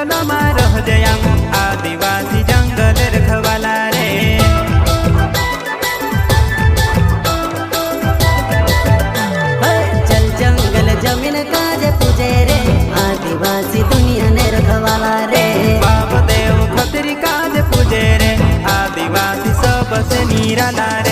जंगल में रह जया आदिवासी जंगल रखवाला रे। चल जंगल जमीन काज पूजे रे आदिवासी दुनिया ने रखवाला रे। बाप देव खतरी काज पूजे रे आदिवासी सबसे निराला रे।